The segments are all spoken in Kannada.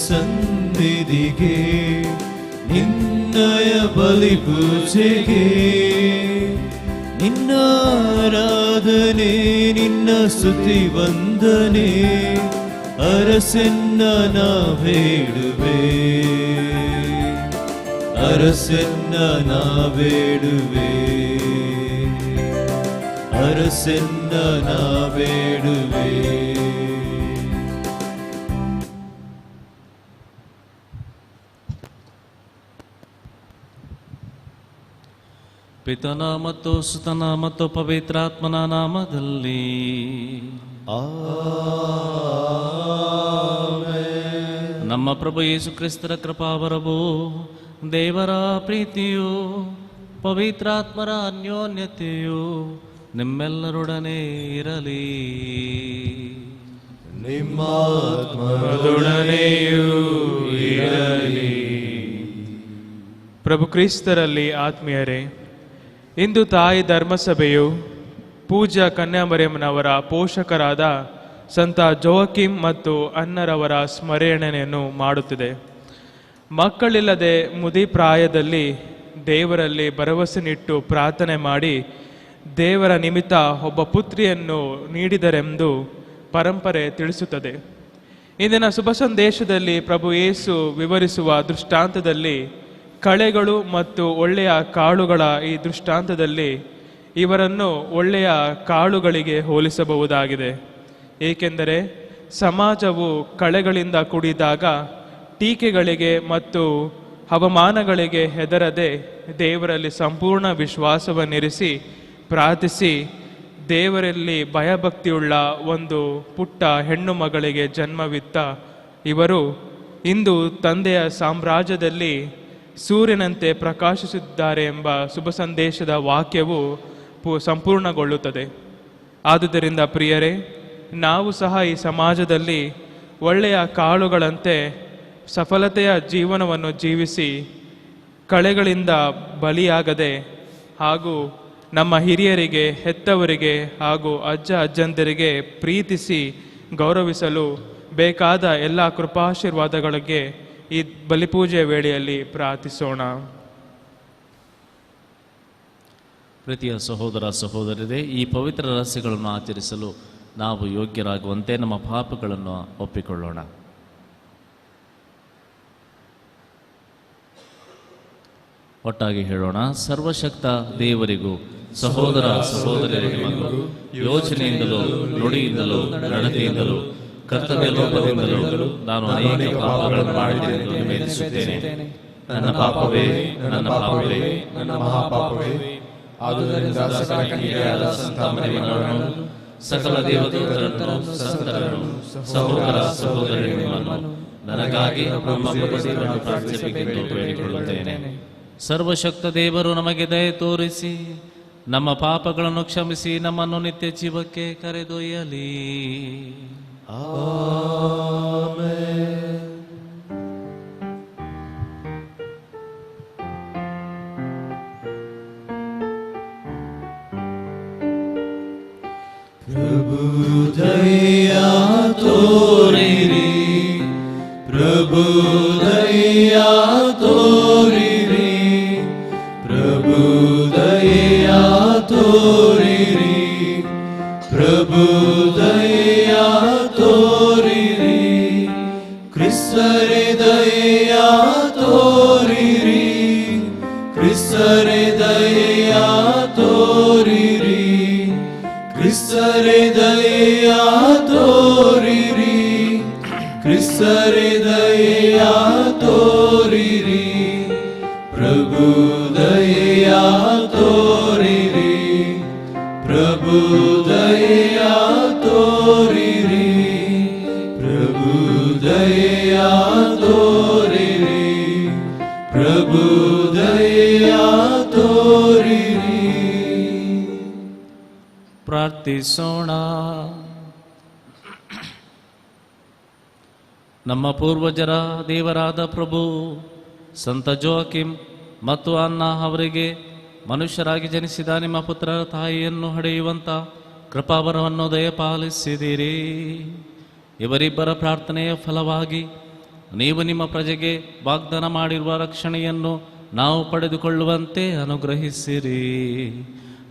ಸನ್ನಿಧಿಗೆ, ನಿನ್ನಯ ಬಲಿ ಪೂಜೆಗೆ, ನಿನ್ನ ಆರಾಧನೆ, ನಿನ್ನ ಸ್ತುತಿ ವಂದನೆ, ಅರಸನ್ನ ನಾ ಬೇಡುವೆ, ಅರಸನ್ನ ನಾ ಬೇಡುವೆ, ಅರಸನ್ನ ನಾ ಬೇಡುವೆ. ಪಿತನ ಮತ್ತು ಸುತನ ಮತ್ತು ಪವಿತ್ರಾತ್ಮನ ನಾಮದಲ್ಲಿ ನಮ್ಮ ಪ್ರಭು ಯೇಸು ಕ್ರಿಸ್ತರ ಕೃಪಾವರವು, ದೇವರ ಪ್ರೀತಿಯು, ಪವಿತ್ರಾತ್ಮರ ಅನ್ಯೋನ್ಯತೆಯು ನಿಮ್ಮೆಲ್ಲರೊಡನೆ ಇರಲಿ. ನಿಮ್ಮಾತ್ಮದೊಡನೆಯೂ ಇರಲಿ. ಪ್ರಭು ಕ್ರಿಸ್ತರಲ್ಲಿ ಆತ್ಮೀಯರೇ, ಇಂದು ತಾಯಿ ಧರ್ಮಸಭೆಯು ಪೂಜ್ಯ ಕನ್ಯಾಮರಿಯಮ್ಮನವರ ಪೋಷಕರಾದ ಸಂತ ಜೋಕಿಮ್ ಮತ್ತು ಅನ್ನರವರ ಸ್ಮರಣೆಯನ್ನು ಮಾಡುತ್ತಿದೆ. ಮಕ್ಕಳಿಲ್ಲದೆ ಮುದಿ ಪ್ರಾಯದಲ್ಲಿ ದೇವರಲ್ಲಿ ಭರವಸೆನಿಟ್ಟು ಪ್ರಾರ್ಥನೆ ಮಾಡಿ ದೇವರ ನಿಮಿತ್ತ ಒಬ್ಬ ಪುತ್ರಿಯನ್ನು ನೀಡಿದರೆಂದು ಪರಂಪರೆ ತಿಳಿಸುತ್ತದೆ. ಇಂದಿನ ಶುಭ ಸಂದೇಶದಲ್ಲಿ ಪ್ರಭು ಯೇಸು ವಿವರಿಸುವ ದೃಷ್ಟಾಂತದಲ್ಲಿ ಕಳೆಗಳು ಮತ್ತು ಒಳ್ಳೆಯ ಕಾಳುಗಳ ಈ ದೃಷ್ಟಾಂತದಲ್ಲಿ ಇವರನ್ನು ಒಳ್ಳೆಯ ಕಾಳುಗಳಿಗೆ ಹೋಲಿಸಬಹುದಾಗಿದೆ. ಏಕೆಂದರೆ ಸಮಾಜವು ಕಳೆಗಳಿಂದ ಕೂಡಿದಾಗ ಟೀಕೆಗಳಿಗೆ ಮತ್ತು ಅವಮಾನಗಳಿಗೆ ಹೆದರದೆ ದೇವರಲ್ಲಿ ಸಂಪೂರ್ಣ ವಿಶ್ವಾಸವನ್ನಿರಿಸಿ ಪ್ರಾರ್ಥಿಸಿ ದೇವರಲ್ಲಿ ಭಯಭಕ್ತಿಯುಳ್ಳ ಒಂದು ಪುಟ್ಟ ಹೆಣ್ಣು ಮಗಳಿಗೆ ಜನ್ಮವಿತ್ತ ಇವರು ಇಂದು ತಂದೆಯ ಸಾಮ್ರಾಜ್ಯದಲ್ಲಿ ಸೂರ್ಯನಂತೆ ಪ್ರಕಾಶಿಸಿದ್ದಾರೆ ಎಂಬ ಶುಭ ಸಂದೇಶದ ವಾಕ್ಯವು ಸಂಪೂರ್ಣಗೊಳ್ಳುತ್ತದೆ. ಆದುದರಿಂದ ಪ್ರಿಯರೇ, ನಾವು ಸಹ ಈ ಸಮಾಜದಲ್ಲಿ ಒಳ್ಳೆಯ ಕಾಳುಗಳಂತೆ ಸಫಲತೆಯ ಜೀವನವನ್ನು ಜೀವಿಸಿ ಕಳೆಗಳಿಂದ ಬಲಿಯಾಗದೆ ಹಾಗೂ ನಮ್ಮ ಹಿರಿಯರಿಗೆ, ಹೆತ್ತವರಿಗೆ ಹಾಗೂ ಅಜ್ಜ ಅಜ್ಜಂದರಿಗೆ ಪ್ರೀತಿಸಿ ಗೌರವಿಸಲು ಬೇಕಾದ ಎಲ್ಲ ಕೃಪಾಶೀರ್ವಾದಗಳಿಗೆ ಈ ಬಲಿಪೂಜೆಯ ವೇಳೆಯಲ್ಲಿ ಪ್ರಾರ್ಥಿಸೋಣ. ಪ್ರೀತಿಯ ಸಹೋದರ ಸಹೋದರರೇ, ಈ ಪವಿತ್ರ ರಹಸ್ಯಗಳನ್ನು ಆಚರಿಸಲು ನಾವು ಯೋಗ್ಯರಾಗುವಂತೆ ನಮ್ಮ ಪಾಪಗಳನ್ನು ಒಪ್ಪಿಕೊಳ್ಳೋಣ. ಒಟ್ಟಾಗಿ ಹೇಳೋಣ. ಸರ್ವಶಕ್ತ ದೇವರಿಗೂ ಸಹೋದರ ಸಹೋದರಿಯರಿಗೂ ಯೋಚನೆಯಿಂದಲೂ ನುಡಿಯಿಂದಲೂ ನಡತೆಯಿಂದಲೂ ಕರ್ತವ್ಯ ಲೋಪದಿಂದಲೂ ನಾನು ಅನೇಕ ಪಾಪಗಳನ್ನು ಮಾಡಿದ್ದೇನೆ ಎಂದು ನಿವೇದಿಸುತ್ತೇನೆ. ನನ್ನ ಪಾಪವೇ, ನನ್ನ ಪಾಪವೇ, ನನ್ನ ಮಹಾಪಾಪವೇ. ಆದುದರಿಂದ ಸಕಲ ಕನ್ಯೆಯರಾದ ಸಂತ ಮರಿಯಮ್ಮಳನ್ನು, ಸಕಲ ದೇವದೂತರನ್ನು, ಸಂತರನ್ನು, ಸಹೋದರ ಸಹೋದರಿಯರನ್ನು ನನಗಾಗಿ ನಮ್ಮ ಪ್ರಭುವನ್ನು ಪ್ರಾರ್ಥಿಸಬೇಕೆಂದು ಬೇಡಿಕೊಳ್ಳುತ್ತೇನೆ. ಸರ್ವಶಕ್ತ ದೇವರು ನಮಗೆ ದಯೆ ತೋರಿಸಿ ನಮ್ಮ ಪಾಪಗಳನ್ನು ಕ್ಷಮಿಸಿ ನಮ್ಮನ್ನು ನಿತ್ಯ ಜೀವಕ್ಕೆ ಕರೆದೊಯ್ಯಲಿ. ಪ್ರಭು ದಯಾ ತೋರಿರಿ, ಪ್ರಭು ದಯಾ ತೋರಿರಿ, ಪ್ರಭು ದಯಾ ತೋರಿರಿ, ಪ್ರಭು ದಯಾ ತೋರಿರಿ, ಕ್ರಿಸ್ತರೇ ದಯಾ ತೋರಿರಿ, ಕ್ರಿಸ್ತರೇ ದಯಾ ತೋರಿರಿ, ಕ್ರಿಸ್ತರೇ ದಯಾ ತೋರಿರಿ, ಕ್ರಿಸ್ತರೇ ದಯಾ ತೋರಿರಿ, ಪ್ರಭು ದಯಾ ತೋರಿರಿ, ಪ್ರಭು ದಯಾ ತೋರಿರಿ, ಪ್ರಭು ದಯಾ ತೋರಿರಿ, ಪ್ರಭು ದಯಾ ತೋರಿರಿ. ಪ್ರಾರ್ಥಿಸೋಣ. ನಮ್ಮ ಪೂರ್ವಜರ ದೇವರಾದ ಪ್ರಭು ಸಂತ ಜೋಕಿಮ್ ಮತ್ತು ಅನ್ನ ಅವರಿಗೆ ಮನುಷ್ಯರಾಗಿ ಜನಿಸಿದ ನಿಮ್ಮ ಪುತ್ರರ ತಾಯಿಯನ್ನು ಹಡೆಯುವಂಥ ಕೃಪಾವರವನ್ನು ದಯಪಾಲಿಸಿದಿರಿ. ಇವರಿಬ್ಬರ ಪ್ರಾರ್ಥನೆಯ ಫಲವಾಗಿ ನೀವು ನಿಮ್ಮ ಪ್ರಜೆಗೆ ವಾಗ್ದಾನ ಮಾಡಿರುವ ರಕ್ಷಣೆಯನ್ನು ನಾವು ಪಡೆದುಕೊಳ್ಳುವಂತೆ ಅನುಗ್ರಹಿಸಿರಿ.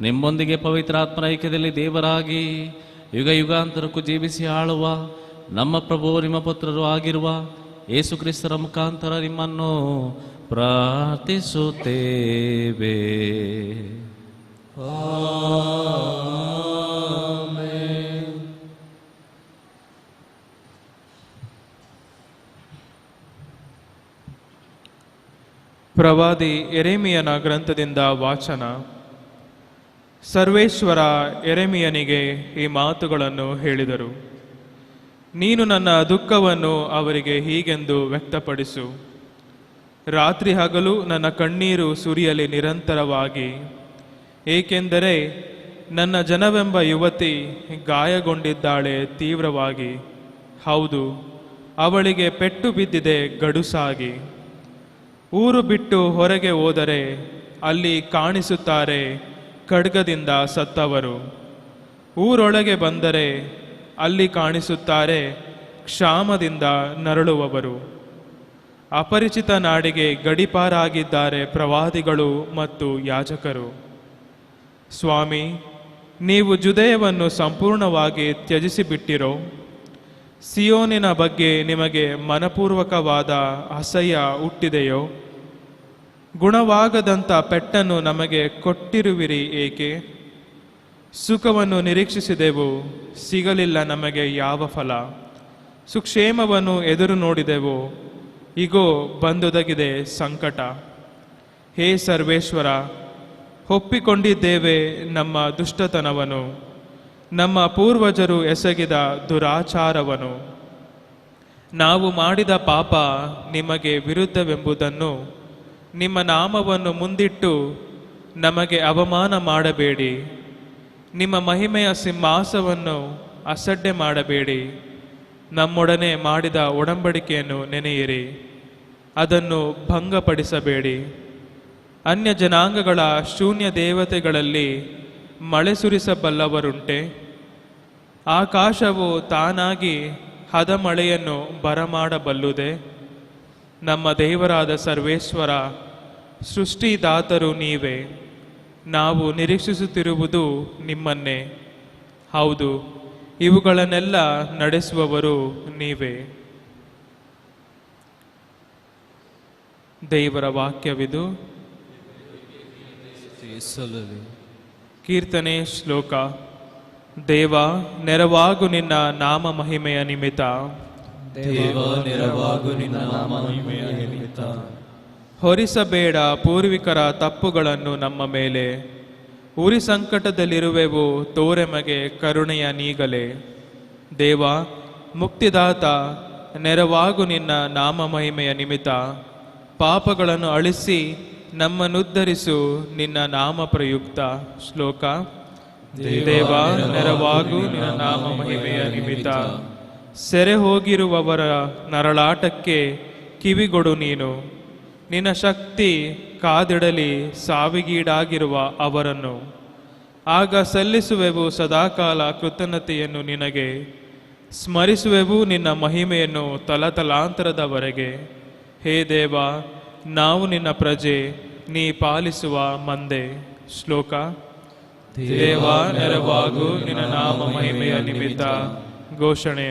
ನಿಮ್ಮೊಂದಿಗೆ ಪವಿತ್ರಾತ್ಮರ ಐಕ್ಯದಲ್ಲಿ ದೇವರಾಗಿ ಯುಗ ಯುಗಾಂತರಕ್ಕೂ ಜೀವಿಸಿ ಆಳುವ ನಮ್ಮ ಪ್ರಭು ನಿಮ್ಮ ಪುತ್ರರು ಆಗಿರುವ ಯೇಸು ಕ್ರಿಸ್ತರ ಮುಖಾಂತರ ನಿಮ್ಮನ್ನು ಪ್ರಾರ್ಥಿಸುತ್ತೇವೆ. ಪ್ರವಾದಿ ಯೆರೆಮೀಯನ ಗ್ರಂಥದಿಂದ ವಾಚನ. ಸರ್ವೇಶ್ವರ ಯೆರೆಮೀಯನಿಗೆ ಈ ಮಾತುಗಳನ್ನು ಹೇಳಿದರು. ನೀನು ನನ್ನ ದುಃಖವನ್ನು ಅವರಿಗೆ ಹೀಗೆಂದು ವ್ಯಕ್ತಪಡಿಸು. ರಾತ್ರಿ ಹಗಲು ನನ್ನ ಕಣ್ಣೀರು ಸುರಿಯಲಿ ನಿರಂತರವಾಗಿ, ಏಕೆಂದರೆ ನನ್ನ ಜನವೆಂಬ ಯುವತಿ ಗಾಯಗೊಂಡಿದ್ದಾಳೆ ತೀವ್ರವಾಗಿ. ಹೌದು, ಅವಳಿಗೆ ಪೆಟ್ಟು ಬಿದ್ದಿದೆ ಗಡುಸಾಗಿ. ಊರು ಬಿಟ್ಟು ಹೊರಗೆ ಹೋದರೆ ಅಲ್ಲಿ ಕಾಣಿಸುತ್ತಾರೆ ಖಡ್ಗದಿಂದ ಸತ್ತವರು. ಊರೊಳಗೆ ಬಂದರೆ ಅಲ್ಲಿ ಕಾಣಿಸುತ್ತಾರೆ ಕ್ಷಾಮದಿಂದ ನರಳುವವರು. ಅಪರಿಚಿತ ನಾಡಿಗೆ ಗಡೀಪಾರಾಗಿದ್ದಾರೆ ಪ್ರವಾದಿಗಳು ಮತ್ತು ಯಾಜಕರು. ಸ್ವಾಮಿ, ನೀವು ಜುದಯವನ್ನು ಸಂಪೂರ್ಣವಾಗಿ ತ್ಯಜಿಸಿಬಿಟ್ಟಿರೋ? ಸಿಯೋನಿನ ಬಗ್ಗೆ ನಿಮಗೆ ಮನಪೂರ್ವಕವಾದ ಅಸಹ್ಯ ಹುಟ್ಟಿದೆಯೋ? ಗುಣವಾಗದಂಥ ಪೆಟ್ಟನ್ನು ನಮಗೆ ಕೊಟ್ಟಿರುವಿರಿ ಏಕೆ? ಸುಖವನ್ನು ನಿರೀಕ್ಷಿಸಿದೆವು, ಸಿಗಲಿಲ್ಲ ನಮಗೆ ಯಾವ ಫಲ. ಸುಕ್ಷೇಮವನ್ನು ಎದುರು ನೋಡಿದೆವು, ಇಗೋ ಬಂದೊದಗಿದೆ ಸಂಕಟ. ಹೇ ಸರ್ವೇಶ್ವರ, ಒಪ್ಪಿಕೊಂಡಿದ್ದೇವೆ ನಮ್ಮ ದುಷ್ಟತನವನ್ನು, ನಮ್ಮ ಪೂರ್ವಜರು ಎಸಗಿದ ದುರಾಚಾರವನ್ನು. ನಾವು ಮಾಡಿದ ಪಾಪ ನಿಮಗೆ ವಿರುದ್ಧವೆಂಬುದನ್ನು, ನಿಮ್ಮ ನಾಮವನ್ನು ಮುಂದಿಟ್ಟು ನಮಗೆ ಅವಮಾನ ಮಾಡಬೇಡಿ. ನಿಮ್ಮ ಮಹಿಮೆಯ ಸಿಂಹಾಸವನ್ನು ಅಸಡ್ಡೆ ಮಾಡಬೇಡಿ. ನಮ್ಮೊಡನೆ ಮಾಡಿದ ಒಡಂಬಡಿಕೆಯನ್ನು ನೆನೆಯಿರಿ, ಅದನ್ನು ಭಂಗಪಡಿಸಬೇಡಿ. ಅನ್ಯ ಜನಾಂಗಗಳ ಶೂನ್ಯ ದೇವತೆಗಳಲ್ಲಿ ಮಳೆ ಸುರಿಸಬಲ್ಲವರುಂಟೆ? ಆಕಾಶವು ತಾನಾಗಿ ಹದ ಮಳೆಯನ್ನು ಬರಮಾಡಬಲ್ಲುದೆ? ನಮ್ಮ ದೇವರಾದ ಸರ್ವೇಶ್ವರ, ಸೃಷ್ಟಿದಾತರು ನೀವೇ. ನಾವು ನಿರೀಕ್ಷಿಸುತ್ತಿರುವುದು ನಿಮ್ಮನ್ನೇ. ಹೌದು, ಇವುಗಳನ್ನೆಲ್ಲ ನಡೆಸುವವರು ನೀವೇ. ದೇವರ ವಾಕ್ಯವಿದು. ಕೀರ್ತನೆ ಶ್ಲೋಕ. ದೇವ, ನೆರವಾಗು ನಿನ್ನ ನಾಮ ಮಹಿಮೆಯ ನಿಮಿತ್ತ. ದೇವ, ನೆರವಾಗು ನಿನ್ನ ನಾಮ ಮಹಿಮೆಯ ನಿಮಿತ್ತ. ಹೊರಿಸಬೇಡ ಪೂರ್ವಿಕರ ತಪ್ಪುಗಳನ್ನು ನಮ್ಮ ಮೇಲೆ. ಉರಿ ಸಂಕಟದಲ್ಲಿರುವೆವು, ತೋರೆಮಗೆ ಕರುಣೆಯ ನೀಗಲೆ. ದೇವ, ಮುಕ್ತಿದಾತ, ನೆರವಾಗು ನಿನ್ನ ನಾಮ ಮಹಿಮೆಯ ನಿಮಿತ್ತ. ಪಾಪಗಳನ್ನು ಅಳಿಸಿ ನಮ್ಮನ್ನುದ್ಧರಿಸು ನಿನ್ನ ನಾಮ ಪ್ರಯುಕ್ತ. ಶ್ಲೋಕ. ದೇವ, ನೆರವಾಗು ನಿನ್ನ ನಾಮ ಮಹಿಮೆಯ ನಿಮಿತ್ತ. ಸೆರೆ ಹೋಗಿರುವವರ ನರಳಾಟಕ್ಕೆ ಕಿವಿಗೊಡು ನೀನು. ನಿನ್ನ ಶಕ್ತಿ ಕಾದಿಡಲಿ ಸಾವಿಗೀಡಾಗಿರುವ ಅವರನ್ನು. ಆಗ ಸಲ್ಲಿಸುವೆವು ಸದಾಕಾಲ ಕೃತಜ್ಞತೆಯನ್ನು ನಿನಗೆ. ಸ್ಮರಿಸುವೆವು ನಿನ್ನ ಮಹಿಮೆಯನ್ನು ತಲತಲಾಂತರದವರೆಗೆ. ಹೇ ದೇವ, ನಾವು ನಿನ್ನ ಪ್ರಜೆ, ನೀ ಪಾಲಿಸುವ ಮಂದೆ. ಶ್ಲೋಕ. ದೇವ, ನೆರವಾಗು ನಿನ್ನ ನಾಮ ಮಹಿಮೆಯ ನಿಮಿತ್ತ. ಘೋಷಣೆ.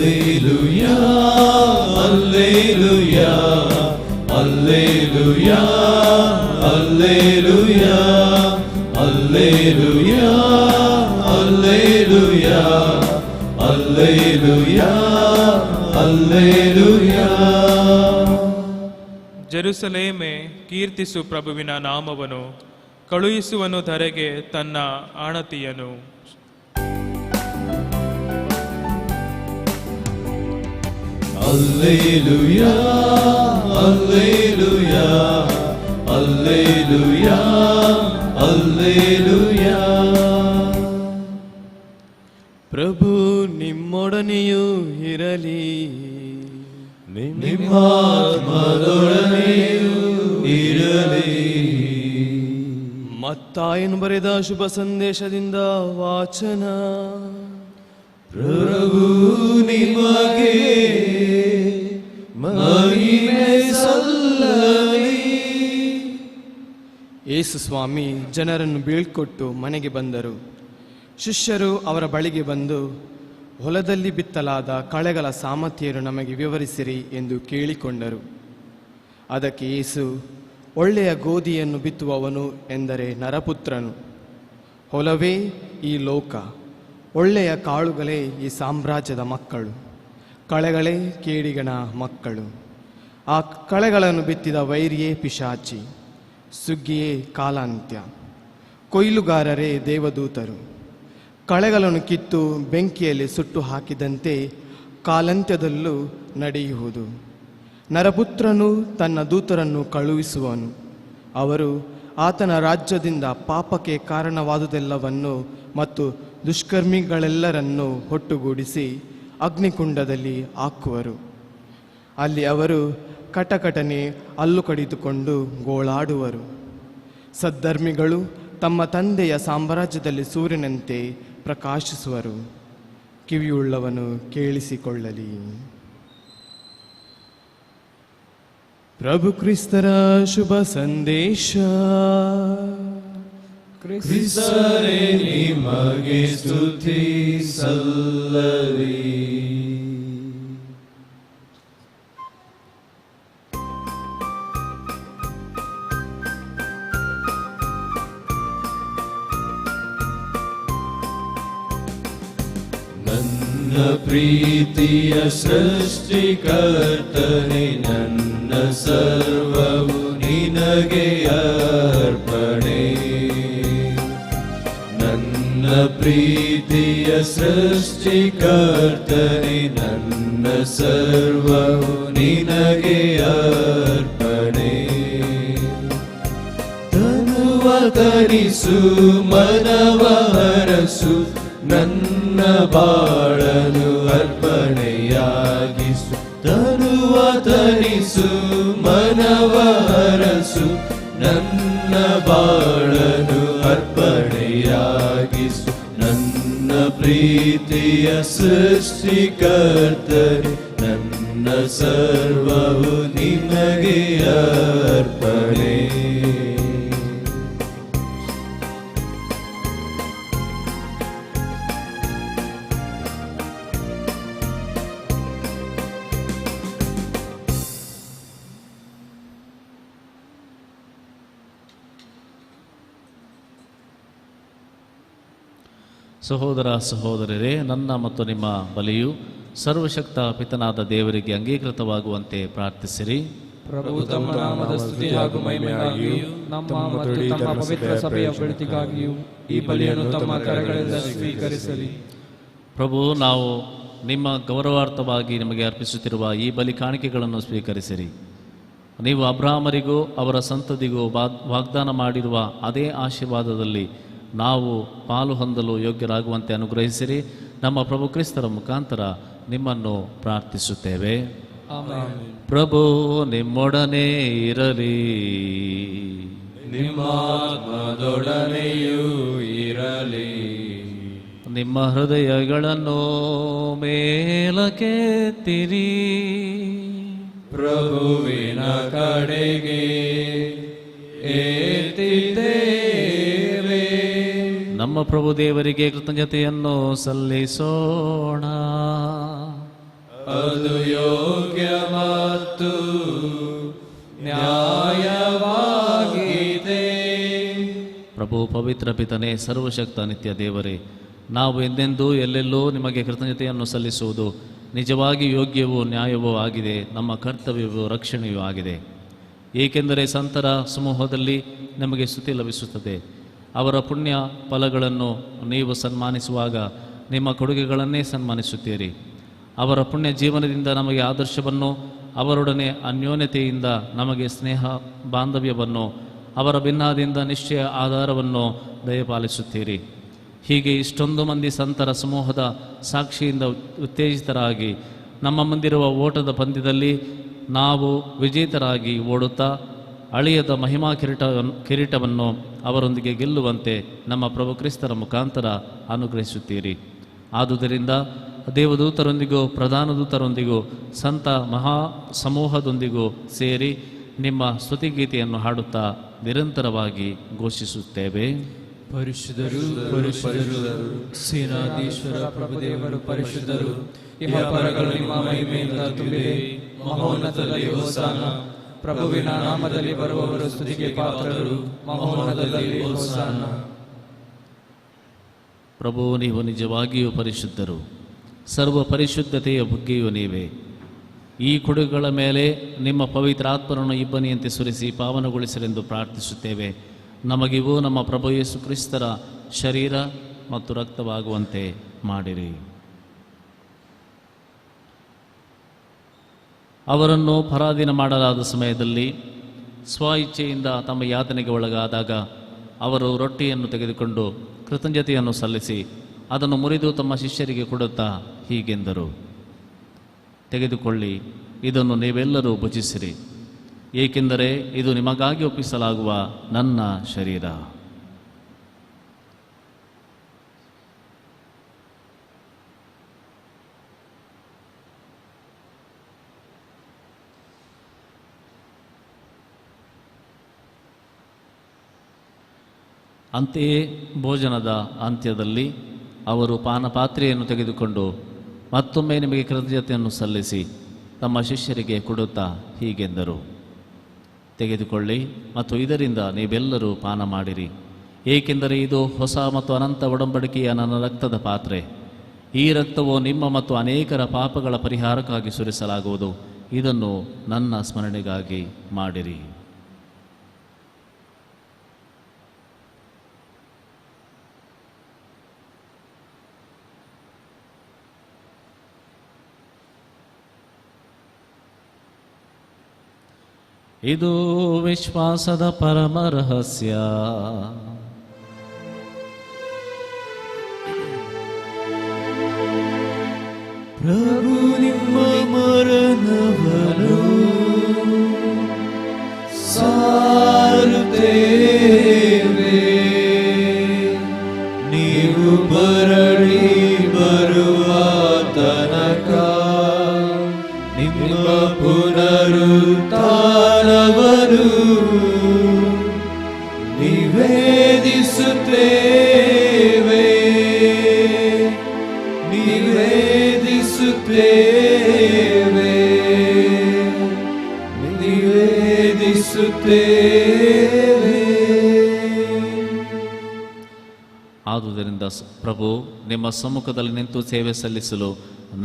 Alleluia, Alleluia, Alleluia, Alleluia, Alleluia, Alleluia, Alleluia, Alleluia. ಜೆರುಸಲೇಮೇ, ಕೀರ್ತಿಸು ಪ್ರಭುವಿನ ನಾಮವನು. ಕಳುಹಿಸುವನು ಧರೆಗೆ ತನ್ನ ಆಣತಿಯನು. Alleluia, Alleluia, Alleluia, Alleluia. ಪ್ರಭು ನಿಮ್ಮೊಡನೆಯೂ ಇರಲಿ, ನಿಮ್ಮಾತ್ಮದೊಡನೆಯೂ ಇರಲಿ. ಮತ್ತಾಯನು ಬರೆದ ಶುಭ ಸಂದೇಶದಿಂದ ವಾಚನ. ಪ್ರಭು ನಿಮಗೆ ಮಹಿಮೆ ಸಲ್ಲಲಿ. ಯೇಸು ಸ್ವಾಮಿ ಜನರನ್ನು ಬೀಳ್ಕೊಟ್ಟು ಮನೆಗೆ ಬಂದರು. ಶಿಷ್ಯರು ಅವರ ಬಳಿಗೆ ಬಂದು, ಹೊಲದಲ್ಲಿ ಬಿತ್ತಲಾದ ಕಳೆಗಳ ಸಾಮರ್ಥ್ಯರು ನಮಗೆ ವಿವರಿಸಿರಿ ಎಂದು ಕೇಳಿಕೊಂಡರು. ಅದಕ್ಕೆ ಯೇಸು, ಒಳ್ಳೆಯ ಗೋಧಿಯನ್ನು ಬಿತ್ತುವವನು ಎಂದರೆ ನರಪುತ್ರನು. ಹೊಲವೇ ಈ ಲೋಕ, ಒಳ್ಳೆಯ ಕಾಳುಗಳೇ ಈ ಸಾಮ್ರಾಜ್ಯದ ಮಕ್ಕಳು, ಕಳೆಗಳೇ ಕೇಡಿಗನ ಮಕ್ಕಳು. ಆ ಕಳೆಗಳನ್ನು ಬಿತ್ತಿದ ವೈರಿಯೇ ಪಿಶಾಚಿ, ಸುಗ್ಗಿಯೇ ಕಾಲಾಂತ್ಯ, ಕೊಯ್ಲುಗಾರರೇ ದೇವದೂತರು. ಕಳೆಗಳನ್ನು ಕಿತ್ತು ಬೆಂಕಿಯಲ್ಲಿ ಸುಟ್ಟು ಹಾಕಿದಂತೆ ಕಾಲಾಂತ್ಯದಲ್ಲೂ ನಡೆಯುವುದು. ನರಪುತ್ರನು ತನ್ನ ದೂತರನ್ನು ಕಳುಹಿಸುವನು. ಅವರು ಆತನ ರಾಜ್ಯದಿಂದ ಪಾಪಕ್ಕೆ ಕಾರಣವಾದುದೆಲ್ಲವನ್ನು ಮತ್ತು ದುಷ್ಕರ್ಮಿಗಳೆಲ್ಲರನ್ನೂ ಒಟ್ಟುಗೂಡಿಸಿ ಅಗ್ನಿಕುಂಡದಲ್ಲಿ ಹಾಕುವರು. ಅಲ್ಲಿ ಅವರು ಕಟಕಟನೆ ಹಲ್ಲು ಕಡಿದುಕೊಂಡು ಗೋಳಾಡುವರು. ಸದ್ಧರ್ಮಿಗಳು ತಮ್ಮ ತಂದೆಯ ಸಾಮ್ರಾಜ್ಯದಲ್ಲಿ ಸೂರ್ಯನಂತೆ ಪ್ರಕಾಶಿಸುವರು. ಕಿವಿಯುಳ್ಳವನು ಕೇಳಿಸಿಕೊಳ್ಳಲಿ. ಪ್ರಭು ಕ್ರಿಸ್ತರ ಶುಭ ಸಂದೇಶ. ಕ್ರಿಸ್ತರೇ ನಿಮಗೆ ಸ್ತುತಿ ಸಲ್ಲಲಿ. ನನ್ನ ಪ್ರೀತಿಯ ಸೃಷ್ಟಿಕರ್ತನೆ, ನನ್ನ ಸರ್ವವು ನಿನಗೆ ಅರ್ಪಣೆ. ನನ್ನ ಪ್ರೀತಿಯ ಸೃಷ್ಟಿಕರ್ತನೆ, ನನ್ನ ಸರ್ವವು ನಿನಗೆ ಅರ್ಪಣೆ. ತನುವ ತರಿಸು ಮನವ ಹರಸು, ನನ್ನ ಬಾಳನು ಅರ್ಪಣೆಯಾಗಿಸು. ತನುವ ತರಿಸು ಮನವ ಹರಸು, ನನ್ನ ಬಾಳನು ಅರ್ಪಣೆಯಾಗಿಸು. ನನ್ನ ಪ್ರೀತಿಯ ಸೃಷ್ಟಿಕರ್ತನೆ, ನನ್ನ ಸರ್ವವು ನಿನಗೆ ಅರ್ಪಣೆ. ಸಹೋದರ ಸಹೋದರರೇ, ನನ್ನ ಮತ್ತು ನಿಮ್ಮ ಬಲಿಯು ಸರ್ವಶಕ್ತ ಪಿತನಾದ ದೇವರಿಗೆ ಅಂಗೀಕೃತವಾಗುವಂತೆ ಪ್ರಾರ್ಥಿಸಿರಿ. ಪ್ರಭು ತಮ್ಮ ನಾಮದ ಸ್ತುತಿ ಹಾಗೂ ಮಹಿಮೆಗಾಗಿಯೂ ನಮ್ಮ ಮತ್ತು ತಮ್ಮ ಪವಿತ್ರ ಸಭೆಯ ಒಳಿತಿಗಾಗಿಯೂ ಈ ಬಲಿಯನ್ನು ತಮ್ಮ ಕರಗಳಿಂದ ಸ್ವೀಕರಿಸಲಿ. ಪ್ರಭು, ನಾವು ನಿಮ್ಮ ಗೌರವಾರ್ಥವಾಗಿ ನಿಮಗೆ ಅರ್ಪಿಸುತ್ತಿರುವ ಈ ಬಲಿ ಕಾಣಿಕೆಗಳನ್ನು ಸ್ವೀಕರಿಸಿರಿ. ನೀವು ಅಬ್ರಾಹ್ಮರಿಗೂ ಅವರ ಸಂತತಿಗೂ ವಾಗ್ದಾನ ಮಾಡಿರುವ ಅದೇ ಆಶೀರ್ವಾದದಲ್ಲಿ ನಾವು ಪಾಲು ಹೊಂದಲು ಯೋಗ್ಯರಾಗುವಂತೆ ಅನುಗ್ರಹಿಸಿರಿ. ನಮ್ಮ ಪ್ರಭು ಕ್ರಿಸ್ತರ ಮುಖಾಂತರ ನಿಮ್ಮನ್ನು ಪ್ರಾರ್ಥಿಸುತ್ತೇವೆ. ಪ್ರಭು ನಿಮ್ಮೊಡನೆ ಇರಲಿ. ನಿಮ್ಮ ಆತ್ಮದೊಡನೆಯೂ ಇರಲಿ. ನಿಮ್ಮ ಹೃದಯಗಳನ್ನು ಮೇಲಕ್ಕೆತ್ತಿರಿ. ಪ್ರಭುವಿನ ಕಡೆಗೆ ಎತ್ತಿದ್ದೇವೆ. ನಮ್ಮ ಪ್ರಭು ದೇವರಿಗೆ ಕೃತಜ್ಞತೆಯನ್ನು ಸಲ್ಲಿಸೋಣ. ಅದು ಯೋಗ್ಯ ಮತ್ತು ನ್ಯಾಯವಾಗಿದೆ. ಪ್ರಭು ಪವಿತ್ರ ಪಿತನೇ, ಸರ್ವಶಕ್ತ ನಿತ್ಯ ದೇವರೇ, ನಾವು ಎಂದೆಂದೂ ಎಲ್ಲೆಲ್ಲೂ ನಿಮಗೆ ಕೃತಜ್ಞತೆಯನ್ನು ಸಲ್ಲಿಸುವುದು ನಿಜವಾಗಿ ಯೋಗ್ಯವೂ ನ್ಯಾಯವೂ ಆಗಿದೆ. ನಮ್ಮ ಕರ್ತವ್ಯವೂ ರಕ್ಷಣೆಯೂ ಆಗಿದೆ. ಏಕೆಂದರೆ ಸಂತರ ಸಮೂಹದಲ್ಲಿ ನಮಗೆ ಸ್ತುತಿ ಲಭಿಸುತ್ತದೆ. ಅವರ ಪುಣ್ಯ ಫಲಗಳನ್ನು ನೀವು ಸನ್ಮಾನಿಸುವಾಗ ನಿಮ್ಮ ಕೊಡುಗೆಗಳನ್ನೇ ಸನ್ಮಾನಿಸುತ್ತೀರಿ. ಅವರ ಪುಣ್ಯ ಜೀವನದಿಂದ ನಮಗೆ ಆದರ್ಶವನ್ನು, ಅವರೊಡನೆ ಅನ್ಯೋನ್ಯತೆಯಿಂದ ನಮಗೆ ಸ್ನೇಹ ಬಾಂಧವ್ಯವನ್ನು, ಅವರ ಭಿನ್ನಾದಿಂದ ನಿಶ್ಚಯ ಆಧಾರವನ್ನು ದಯಪಾಲಿಸುತ್ತೀರಿ. ಹೀಗೆ ಇಷ್ಟೊಂದು ಮಂದಿ ಸಂತರ ಸಮೂಹದ ಸಾಕ್ಷಿಯಿಂದ ಉತ್ತೇಜಿತರಾಗಿ ನಮ್ಮ ಮುಂದಿರುವ ಓಟದ ಪಂದ್ಯದಲ್ಲಿ ನಾವು ವಿಜೇತರಾಗಿ ಓಡುತ್ತಾ ಅಳಿಯದ ಮಹಿಮಾ ಕಿರೀಟವನ್ನು ಅವರೊಂದಿಗೆ ಗೆಲ್ಲುವಂತೆ ನಮ್ಮ ಪ್ರಭು ಕ್ರಿಸ್ತರ ಮುಖಾಂತರ ಅನುಗ್ರಹಿಸುತ್ತೀರಿ. ಆದುದರಿಂದ ದೇವದೂತರೊಂದಿಗೂ ಪ್ರಧಾನ ದೂತರೊಂದಿಗೂ ಸಂತ ಮಹಾ ಸಮೂಹದೊಂದಿಗೂ ಸೇರಿ ನಿಮ್ಮ ಸ್ತುತಿಗೀತೆಯನ್ನು ಹಾಡುತ್ತಾ ನಿರಂತರವಾಗಿ ಘೋಷಿಸುತ್ತೇವೆ. ಪರಿಶುದ್ಧರು ಪರಿಶುದ್ಧರು, ಸೇನಾಧೀಶ್ವರ ಪ್ರಭುದೇವರು ಪರಿಶುದ್ಧರು. ಇಹಪರಗಳು ನಿಮ್ಮ ಮಹಿಮೆಯಿಂದ ತುಂಬಿದೆ. ಮಹೋನ್ನತದಲ್ಲಿ ಹೋಸಾನ. ಪ್ರಭುವಿನ ನಾಮದಲ್ಲಿ ಬರುವವರು ಸ್ತುತಿಗೆ ಪಾತ್ರರು. ಮಹೋನ್ನತದಲ್ಲಿ ಹೋಸಾನ. ಪ್ರಭು, ನೀವು ನಿಜವಾಗಿಯೂ ಪರಿಶುದ್ಧರು. ಸರ್ವ ಪರಿಶುದ್ಧತೆಯ ಬುಗ್ಗೆಯೂ ನೀವೇ. ಈ ಕೊಡುಗೆಗಳ ಮೇಲೆ ನಿಮ್ಮ ಪವಿತ್ರ ಆತ್ಮರನ್ನು ಇಬ್ಬನಿಯಂತೆ ಸುರಿಸಿ ಪಾವನಗೊಳಿಸಲೆಂದು ಪ್ರಾರ್ಥಿಸುತ್ತೇವೆ. ನಮಗಿವು ನಮ್ಮ ಪ್ರಭು ಯೇಸು ಕ್ರಿಸ್ತರ ಶರೀರ ಮತ್ತು ರಕ್ತವಾಗುವಂತೆ ಮಾಡಿರಿ. ಅವರನ್ನು ಪರಾಧೀನ ಮಾಡಲಾದ ಸಮಯದಲ್ಲಿ ಸ್ವ ಇಚ್ಛೆಯಿಂದ ತಮ್ಮ ಯಾತನೆಗೆ ಒಳಗಾದಾಗ ಅವರು ರೊಟ್ಟಿಯನ್ನು ತೆಗೆದುಕೊಂಡು ಕೃತಜ್ಞತೆಯನ್ನು ಸಲ್ಲಿಸಿ ಅದನ್ನು ಮುರಿದು ತಮ್ಮ ಶಿಷ್ಯರಿಗೆ ಕೊಡುತ್ತಾ ಹೀಗೆಂದರು: ತೆಗೆದುಕೊಳ್ಳಿ, ಇದನ್ನು ನೀವೆಲ್ಲರೂ ಭುಜಿಸಿರಿ, ಏಕೆಂದರೆ ಇದು ನಿಮಗಾಗಿ ಒಪ್ಪಿಸಲಾಗುವ ನನ್ನ ಶರೀರ. ಅಂತೆಯೇ ಭೋಜನದ ಅಂತ್ಯದಲ್ಲಿ ಅವರು ಪಾನಪಾತ್ರೆಯನ್ನು ತೆಗೆದುಕೊಂಡು ಮತ್ತೊಮ್ಮೆ ನಿಮಗೆ ಕೃತಜ್ಞತೆಯನ್ನು ಸಲ್ಲಿಸಿ ತಮ್ಮ ಶಿಷ್ಯರಿಗೆ ಕೊಡುತ್ತಾ ಹೀಗೆಂದರು: ತೆಗೆದುಕೊಳ್ಳಿ ಮತ್ತು ಇದರಿಂದ ನೀವೆಲ್ಲರೂ ಪಾನ ಮಾಡಿರಿ, ಏಕೆಂದರೆ ಇದು ಹೊಸ ಮತ್ತು ಅನಂತ ಒಡಂಬಡಿಕೆಯ ನನ್ನ ರಕ್ತದ ಪಾತ್ರೆ. ಈ ರಕ್ತವು ನಿಮ್ಮ ಮತ್ತು ಅನೇಕರ ಪಾಪಗಳ ಪರಿಹಾರಕ್ಕಾಗಿ ಸುರಿಸಲಾಗುವುದು. ಇದನ್ನು ನನ್ನ ಸ್ಮರಣೆಗಾಗಿ ಮಾಡಿರಿ. ಇದು ವಿಶ್ವಾಸದ ಪರಮ ರಹಸ್ಯ. ಪ್ರಭು ನಿಮ್ಮ ಮರಣವನ್ನು ಸಾರುತ್ತೇವೆ. ನೀವು ಬರಳಿ ಬರುವ ತನಕ ನಿಮ್ಮ ಪುನರುತ್ಥಾನವನ್ನು ನಿವೇದಿಸುತ್ತೇವೆ. ಆದುದರಿಂದ ಪ್ರಭು, ನಿಮ್ಮ ಸಮ್ಮುಖದಲ್ಲಿ ನಿಂತು ಸೇವೆ ಸಲ್ಲಿಸಲು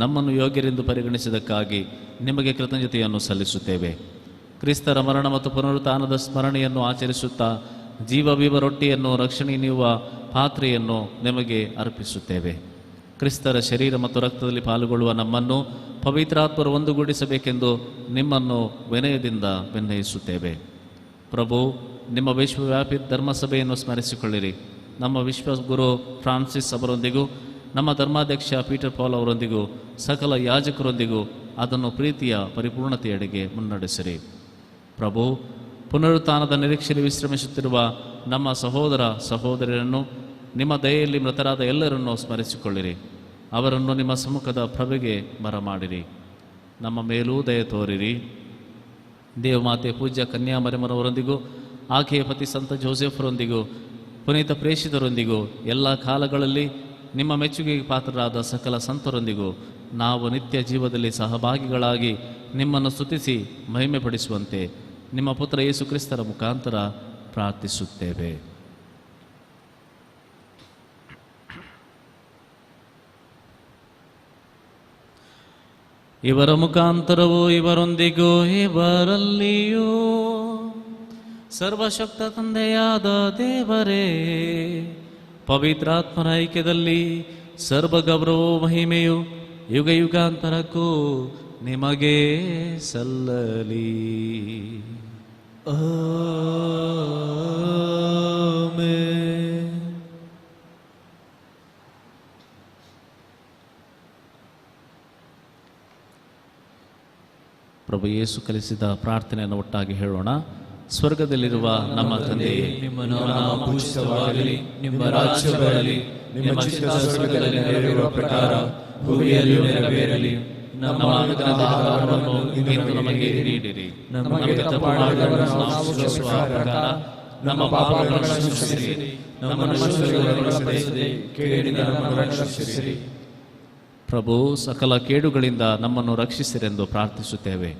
ನಮ್ಮನ್ನು ಯೋಗ್ಯರೆಂದು ಪರಿಗಣಿಸಿದ್ದಕ್ಕಾಗಿ ನಿಮಗೆ ಕೃತಜ್ಞತೆಯನ್ನು ಸಲ್ಲಿಸುತ್ತೇವೆ. ಕ್ರಿಸ್ತರ ಮರಣ ಮತ್ತು ಪುನರುತ್ಥಾನದ ಸ್ಮರಣೆಯನ್ನು ಆಚರಿಸುತ್ತಾ ಜೀವವಿವ ರೊಟ್ಟಿಯನ್ನು, ರಕ್ಷಣೆ ನೀಡುವ ಪಾತ್ರೆಯನ್ನು ನಿಮಗೆ ಅರ್ಪಿಸುತ್ತೇವೆ. ಕ್ರಿಸ್ತರ ಶರೀರ ಮತ್ತು ರಕ್ತದಲ್ಲಿ ಪಾಲ್ಗೊಳ್ಳುವ ನಮ್ಮನ್ನು ಪವಿತ್ರಾತ್ಮರು ಒಂದುಗೂಡಿಸಬೇಕೆಂದು ನಿಮ್ಮನ್ನು ವಿನಯದಿಂದ ವಿನಯಿಸುತ್ತೇವೆ. ಪ್ರಭು, ನಿಮ್ಮ ವಿಶ್ವವ್ಯಾಪಿ ಧರ್ಮಸಭೆಯನ್ನು ಸ್ಮರಿಸಿಕೊಳ್ಳಿರಿ. ನಮ್ಮ ವಿಶ್ವಗುರು ಫ್ರಾನ್ಸಿಸ್ ಅವರೊಂದಿಗೂ ನಮ್ಮ ಧರ್ಮಾಧ್ಯಕ್ಷ ಪೀಟರ್ ಪಾಲ್ ಅವರೊಂದಿಗೂ ಸಕಲ ಯಾಜಕರೊಂದಿಗೂ ಅದನ್ನು ಪ್ರೀತಿಯ ಪರಿಪೂರ್ಣತೆಯೆಡೆಗೆ ಮುನ್ನಡೆಸಿರಿ. ಪ್ರಭು, ಪುನರುತ್ಥಾನದ ನಿರೀಕ್ಷೆಯಲ್ಲಿ ವಿಶ್ರಮಿಸುತ್ತಿರುವ ನಮ್ಮ ಸಹೋದರ ಸಹೋದರಿಯರನ್ನು, ನಿಮ್ಮ ದಯೆಯಲ್ಲಿ ಮೃತರಾದ ಎಲ್ಲರನ್ನೂ ಸ್ಮರಿಸಿಕೊಳ್ಳಿರಿ. ಅವರನ್ನು ನಿಮ್ಮ ಸಮ್ಮುಖದ ಪ್ರಭೆಗೆ ಬರಮಾಡಿರಿ. ನಮ್ಮ ಮೇಲೂ ದಯೆ ತೋರಿರಿ. ದೇವಮಾತೆ ಪೂಜ್ಯ ಕನ್ಯಾಮರಿಯಮ್ಮರವರೊಂದಿಗೂ ಆಕೆಯ ಪತಿ ಸಂತ ಜೋಸೆಫರೊಂದಿಗೂ ಪುನೀತ ಪ್ರೇಷಿತರೊಂದಿಗೂ ಎಲ್ಲ ಕಾಲಗಳಲ್ಲಿ ನಿಮ್ಮ ಮೆಚ್ಚುಗೆಗೆ ಪಾತ್ರರಾದ ಸಕಲ ಸಂತರೊಂದಿಗೂ ನಾವು ನಿತ್ಯ ಜೀವದಲ್ಲಿ ಸಹಭಾಗಿಗಳಾಗಿ ನಿಮ್ಮನ್ನು ಸ್ತುತಿಸಿ ಮಹಿಮೆಪಡಿಸುವಂತೆ ನಿಮ್ಮ ಪುತ್ರ ಯೇಸು ಕ್ರಿಸ್ತರ ಮುಖಾಂತರ ಪ್ರಾರ್ಥಿಸುತ್ತೇವೆ. ಇವರ ಮುಖಾಂತರವೂ ಇವರೊಂದಿಗೂ ಇವರಲ್ಲಿಯೂ ಸರ್ವಶಕ್ತ ತಂದೆಯಾದ ದೇವರೇ, ಪವಿತ್ರಾತ್ಮರ ಐಕ್ಯದಲ್ಲಿ ಸರ್ವಗೌರವೂ ಮಹಿಮೆಯು ಯುಗ ಯುಗಾಂತರಕ್ಕೂ ನಿಮಗೆ ಸಲ್ಲಲಿ. ಆಮೆನ್. ಪ್ರಭು ಯೇಸು ಕಲಿಸಿದ ಪ್ರಾರ್ಥನೆಯನ್ನು ಒಟ್ಟಾಗಿ ಹೇಳೋಣ. ಸ್ವರ್ಗದಲ್ಲಿರುವ ನಮ್ಮ ತಂದೆಯೇ, ನಿಮ್ಮ ನಾಮ ಪೂಜಿತವಾಗಲಿ, ನಿಮ್ಮ ರಾಜ್ಯ ಬರಲಿ, ನಿಮ್ಮ ಚಿತ್ತ ಸ್ವರ್ಗದಲ್ಲಿ ನೆರವೇರುವ ಪ್ರಕಾರ ಭೂಮಿಯಲ್ಲಿಯೂ ನೆರವೇರಲಿ. ನಮ್ಮ ಅನುದಿನದ ಆಹಾರವನ್ನು ಇಂದು ನಮಗೆ ನೀಡಿರಿ. ನಮಗೆ ತಪ್ಪು ಮಾಡಿದವರನ್ನು ನಾವು ಕ್ಷಮಿಸುವ ಪ್ರಕಾರ ನಮ್ಮ ಪಾಪಗಳನ್ನು ಕ್ಷಮಿಸಿರಿ. ನಮ್ಮನ್ನು ಶೋಧನೆಗೆ ಒಳಪಡಿಸದೆ ಕೇಡಿನಿಂದ ನಮ್ಮನ್ನು ರಕ್ಷಿಸಿರಿ. ಪ್ರಭು, ಸಕಲ ಕೇಡುಗಳಿಂದ ನಮ್ಮನ್ನು ರಕ್ಷಿಸಿರೆಂದು ಪ್ರಾರ್ಥಿಸುತ್ತೇವೆ.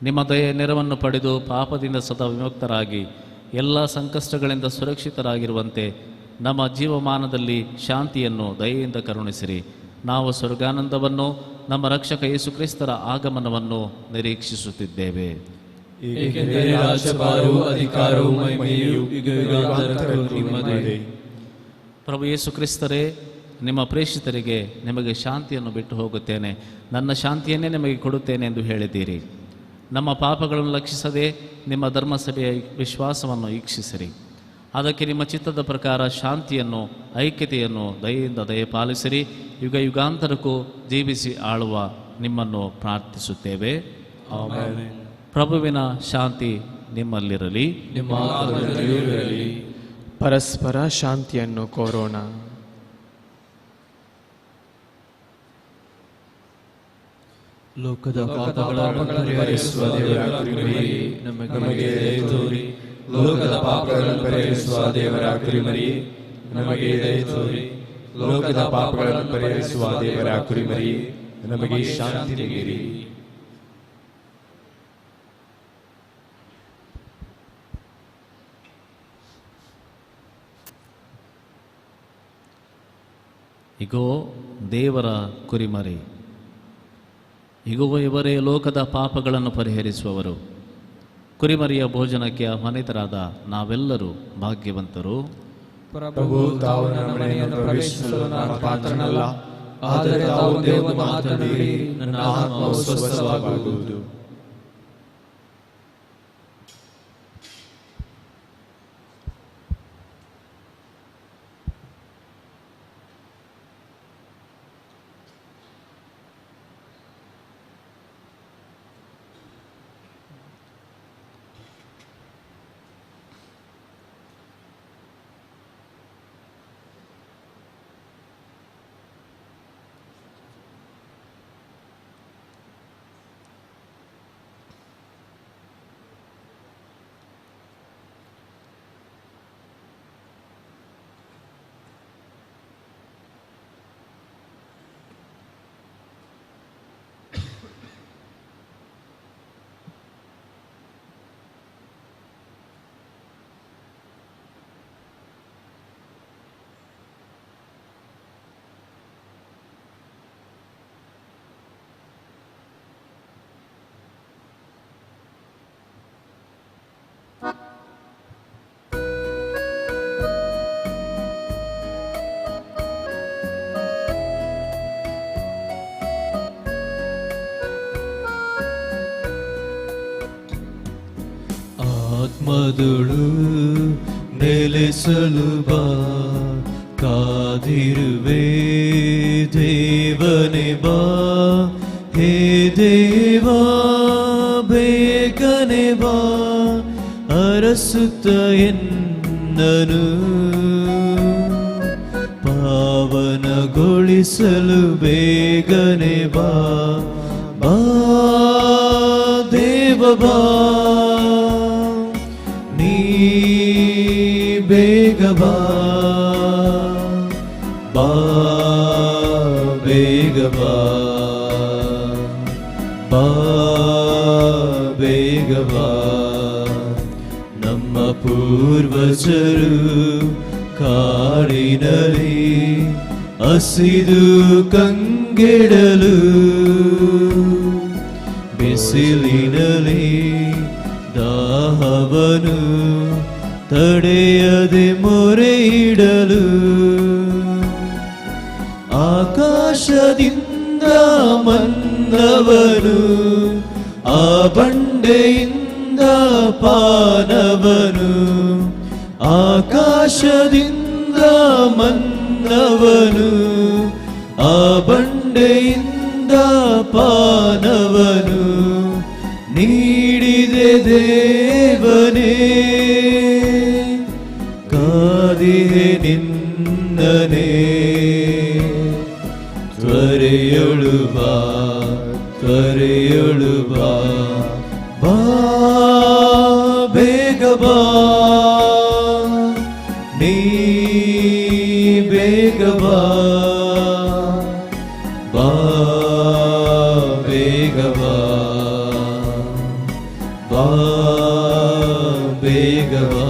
ನಿಮ್ಮ ದಯೆಯ ನೆರವನ್ನು ಪಡೆದು ಪಾಪದಿಂದ ಸದಾ ವಿಮುಕ್ತರಾಗಿ ಎಲ್ಲ ಸಂಕಷ್ಟಗಳಿಂದ ಸುರಕ್ಷಿತರಾಗಿರುವಂತೆ ನಮ್ಮ ಜೀವಮಾನದಲ್ಲಿ ಶಾಂತಿಯನ್ನು ದಯೆಯಿಂದ ಕರುಣಿಸಿರಿ. ನಾವು ಸ್ವರ್ಗಾನಂದವನ್ನು, ನಮ್ಮ ರಕ್ಷಕ ಯೇಸು ಕ್ರಿಸ್ತರ ಆಗಮನವನ್ನು ನಿರೀಕ್ಷಿಸುತ್ತಿದ್ದೇವೆ. ಏಕೆಂದರೆ ರಾಜ್ಯಭಾರವು, ಅಧಿಕಾರವು, ಮಹಿಮೆಯು ಯುಗಯುಗಾಂತರಕ್ಕೂ ನಿಮ್ಮದೇ. ಪ್ರಭು ಯೇಸು ಕ್ರಿಸ್ತರೇ, ನಿಮ್ಮ ಪ್ರೇಷಿತರಿಗೆ ನಿಮಗೆ ಶಾಂತಿಯನ್ನು ಬಿಟ್ಟು ಹೋಗುತ್ತೇನೆ, ನನ್ನ ಶಾಂತಿಯನ್ನೇ ನಿಮಗೆ ಕೊಡುತ್ತೇನೆ ಎಂದು ಹೇಳಿದ್ದೀರಿ. ನಮ್ಮ ಪಾಪಗಳನ್ನು ಲಕ್ಷಿಸದೆ ನಿಮ್ಮ ಧರ್ಮಸಭೆಯ ವಿಶ್ವಾಸವನ್ನು ಈಕ್ಷಿಸಿರಿ. ಅದಕ್ಕೆ ನಿಮ್ಮ ಚಿತ್ತದ ಪ್ರಕಾರ ಶಾಂತಿಯನ್ನು, ಐಕ್ಯತೆಯನ್ನು ದಯೆಯಿಂದ ದಯಪಾಲಿಸಿರಿ. ಯುಗ ಯುಗಾಂತರಕ್ಕೂ ಜೀವಿಸಿ ಆಳುವ ನಿಮ್ಮನ್ನು ಪ್ರಾರ್ಥಿಸುತ್ತೇವೆ. ಆಮೆನ್. ಪ್ರಭುವಿನ ಶಾಂತಿ ನಿಮ್ಮಲ್ಲಿರಲಿ, ನಿಮ್ಮ ಆತ್ಮದಲ್ಲಿಯೂ ಇರಲಿ. ಪರಸ್ಪರ ಶಾಂತಿಯನ್ನು ಕೋರೋಣ. ಲೋಕದ ಪಾಪಗಳನ್ನು ಪರಿಹರಿಸುವ ದೇವರ ಕುರಿಮರಿಯೇ, ನಮಗೆ ದಯೆ ತೋರಿ. ಲೋಕದ ಪಾಪಗಳನ್ನು ಪರಿಹರಿಸುವ ದೇವರ ಕುರಿಮರಿಯೇ, ನಮಗೆ ದಯೆ ತೋರಿ. ಲೋಕದ ಪಾಪಗಳನ್ನು ಪರಿಹರಿಸುವ ದೇವರ ಕುರಿಮರಿಯೇ, ನಮಗೆ ಶಾಂತಿ ನೀಡಿರಿ. ಇಗೋ ದೇವರ ಕುರಿಮರಿ, ಇಗೋ ಇವರೇ ಲೋಕದ ಪಾಪಗಳನ್ನು ಪರಿಹರಿಸುವವರು. ಕುರಿಮರಿಯ ಭೋಜನಕ್ಕೆ ಆಹ್ವಾನಿತರಾದ ನಾವೆಲ್ಲರೂ ಭಾಗ್ಯವಂತರು. ಪ್ರಭು, ತಾವು ನನ್ನ ಮನೆಯನ್ನು ಪ್ರವೇಶಿಸಲು ನಾನು ಪಾತ್ರನಲ್ಲ, ಆದರೆ ತಾವು ದೇವರ ಮಾತನಾಡಿ ನನ್ನ ಆತ್ಮವು ಸ್ವಸ್ಥವಾಗುವುದು. ಆತ್ಮದೊಳು ನೆಲೆಸಲು ಬಾ, ಕಾದಿರುವೆ ದೇವನೇ ಬಾ. ಹೇ ದೇವಾ ಬೇಗನೆ ಬಾ, ಅರಸುತ್ತ ಎನ್ನನು ಪಾವನಗೊಳಿಸಲು ಬೇಗನೆ ಬಾ. ಬಾ ದೇವ ಬಾ, ನೀ ಬೇಗ ಬಾ. ಬಾ ಬೇಗ ಬಾ, ಬಾ ಬೇಗ ಬಾ. ನಮ್ಮ ಪೂರ್ವಜರು ಕಾಡಿನಲ್ಲಿ ಹಸಿದು ಕಂಗೆಡಲು, ಬಿಸಿಲಿನಲ್ಲಿ ದಾಹವನು ತಡೆಯದೆ ಮೊರೆಯಿಡಲು, ಆಕಾಶದಿಂದ ಮನ್ನವನು, ಆ ಬಂಡೆಯಿಂದ ಪಾನವನು. ಆಕಾಶದಿಂದ ಮನ್ನವನು, ಆ ಬಂಡೆಯಿಂದ ಪಾನವನು. ನೀಡಿದೆ ದೇವನೇ ಕಾದಿಹೆ ನಿನ್ನನೇ ತ್ವರೆಯೊಳು ಬಾ ತ್ವರೆಯೊಳು ಬಾ ಬಾ ಬೇಗ ಬಾ ನೀ ಬೇಗ ಬಾ ಬಾ ಬೇಗ ಬಾ ಬಾ ಬೇಗ ಬಾ.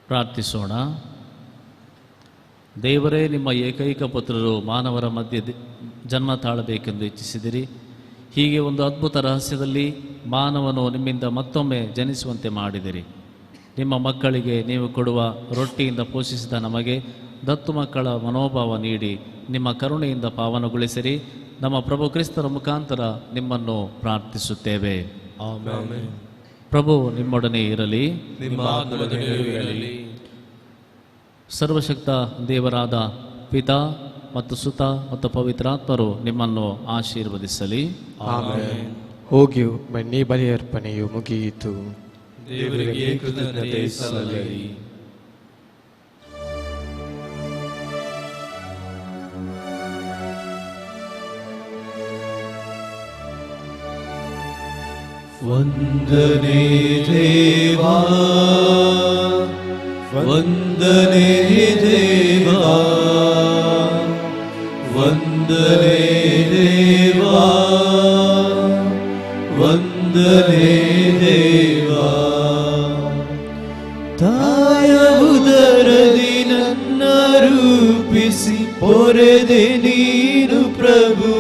ಪ್ರಾರ್ಥಿಸೋಣ. ದೇವರೇ, ನಿಮ್ಮ ಏಕೈಕ ಪುತ್ರರು ಮಾನವರ ಮಧ್ಯೆ ಜನ್ಮ ತಾಳಬೇಕೆಂದು ಇಚ್ಛಿಸಿದಿರಿ. ಹೀಗೆ ಒಂದು ಅದ್ಭುತ ರಹಸ್ಯದಲ್ಲಿ ಮಾನವನು ನಿಮ್ಮಿಂದ ಮತ್ತೊಮ್ಮೆ ಜನಿಸುವಂತೆ ಮಾಡಿದಿರಿ. ನಿಮ್ಮ ಮಕ್ಕಳಿಗೆ ನೀವು ಕೊಡುವ ರೊಟ್ಟಿಯಿಂದ ಪೋಷಿಸಿದ ನಮಗೆ ದತ್ತು ಮಕ್ಕಳ ಮನೋಭಾವ ನೀಡಿ ನಿಮ್ಮ ಕರುಣೆಯಿಂದ ಪಾವನಗೊಳಿಸಿರಿ. ನಮ್ಮ ಪ್ರಭು ಕ್ರಿಸ್ತರ ಮುಖಾಂತರ ನಿಮ್ಮನ್ನು ಪ್ರಾರ್ಥಿಸುತ್ತೇವೆ. ಆಮೆನ್. ಪ್ರಭು ನಿಮ್ಮೊಡನೆ ಇರಲಿ. ನಿಮ್ಮ ಆತ್ಮದೊಡನೆಯೂ ಇರಲಿ. ಸರ್ವಶಕ್ತ ದೇವರಾದ ಪಿತಾ ಮತ್ತು ಸುತ ಮತ್ತು ಪವಿತ್ರಾತ್ಮರು ನಿಮ್ಮನ್ನು ಆಶೀರ್ವದಿಸಲಿ. ಆಮೆನ್. ಹೋಗಿಯು ಬನ್ನಿ, ಬಲಿಯರ್ಪಣೆಯು ಮುಗಿಯಿತು. ದೇವರಿಗೆ ಕೃತಜ್ಞತೆ ಸಲ್ಲಲಿ. ವಂದನೆ ದೇವಾ ವಂದನೆ ದೇವಾ ವಂದನೆ ದೇವಾ ವಂದನೆ ದೇವಾ. ತಾಯ ಉದರದಿ ನನ್ನ ರೂಪಿಸಿ ಪೊರೆದೆ ನೀನು ಪ್ರಭು.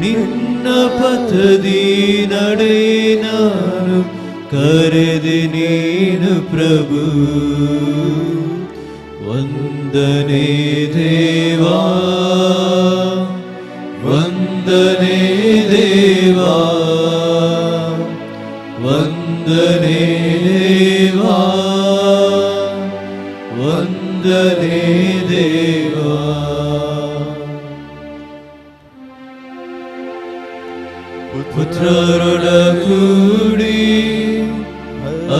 ನಿನ್ನ ಪಥದಿ ನಡೆ ನಾನು ಕರೆದೆ ನೀನು ಪ್ರಭು. ವಂದನೆ ದೇವಾ ವಂದನೆ ದೇವಾ ವಂದನೆ ದೇವಾ ವಂದನೆ ದೇವಾ. ಪುತ್ರರೊಡಗೂಡಿ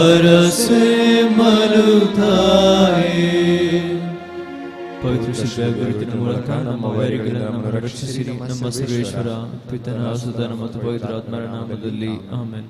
ಅರಸೆ ಮರುತಾಯೇ ಪವಿತ್ರ ಶಿಷ್ಯನ ಮೂಲಕ ನಮ್ಮ ವೈರಿಗಳನ್ನು ರಕ್ಷಿಸಿರಿ. ನಮ್ಮ ಸರ್ವೇಶ್ವರ ಪಿತನ ಸುತನ ಮತ್ತು ಪವಿತ್ರಾತ್ಮರ ನಾಮದಲ್ಲಿ ಆಮೆನ್.